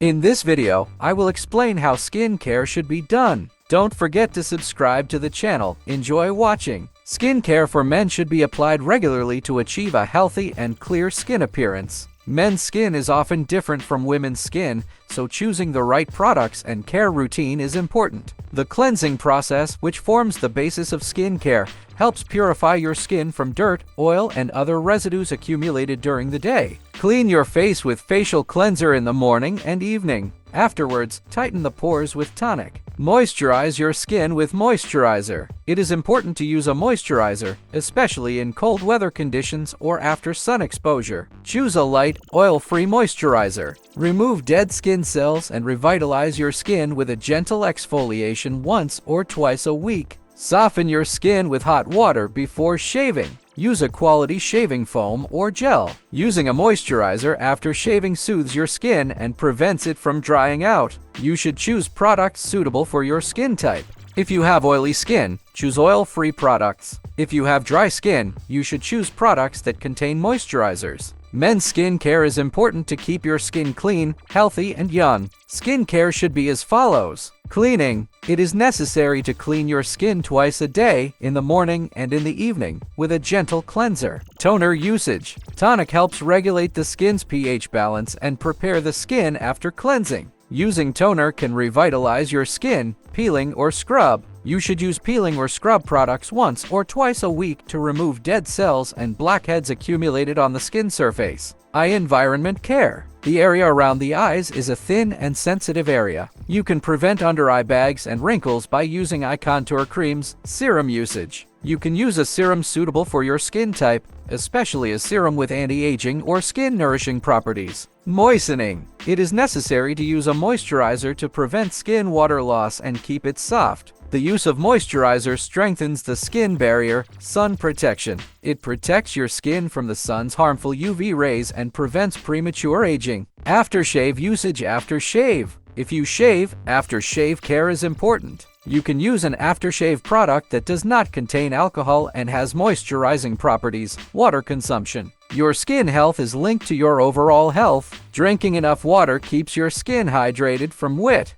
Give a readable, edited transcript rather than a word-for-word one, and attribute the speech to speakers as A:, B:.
A: In this video, I will explain how skin care should be done. Don't forget to subscribe to the channel. Enjoy watching. Skin care for men should be applied regularly to achieve a healthy and clear skin appearance. Men's skin is often different from women's skin, so choosing the right products and care routine is important. The cleansing process, which forms the basis of skin care, helps purify your skin from dirt, oil, and other residues accumulated during the day. Clean your face with facial cleanser in the morning and evening. Afterwards, tighten the pores with tonic. Moisturize your skin with moisturizer. It is important to use a moisturizer, especially in cold weather conditions or after sun exposure. Choose a light, oil-free moisturizer. Remove dead skin cells and revitalize your skin with a gentle exfoliation once or twice a week. Soften your skin with hot water before shaving. Use a quality shaving foam or gel. Using a moisturizer after shaving soothes your skin and prevents it from drying out. You should choose products suitable for your skin type. If you have oily skin, choose oil-free products. If you have dry skin, you should choose products that contain moisturizers. Men's skin care is important to keep your skin clean, healthy, and young. Skin care should be as follows. Cleaning. It is necessary to clean your skin twice a day, in the morning and in the evening, with a gentle cleanser. Toner usage. Tonic helps regulate the skin's pH balance and prepare the skin after cleansing. Using toner can revitalize your skin, peeling or scrub. You should use peeling or scrub products once or twice a week to remove dead cells and blackheads accumulated on the skin surface. Eye environment care. The area around the eyes is a thin and sensitive area. You can prevent under-eye bags and wrinkles by using eye contour creams. Serum usage. You can use a serum suitable for your skin type, especially a serum with anti-aging or skin-nourishing properties. Moistening. It is necessary to use a moisturizer to prevent skin water loss and keep it soft. The use of moisturizer strengthens the skin barrier. Sun protection. It protects your skin from the sun's harmful UV rays and prevents premature aging. Aftershave usage. Aftershave. If you shave, aftershave care is important. You can use an aftershave product that does not contain alcohol and has moisturizing properties. Water consumption. Your skin health is linked to your overall health. Drinking enough water keeps your skin hydrated from wet.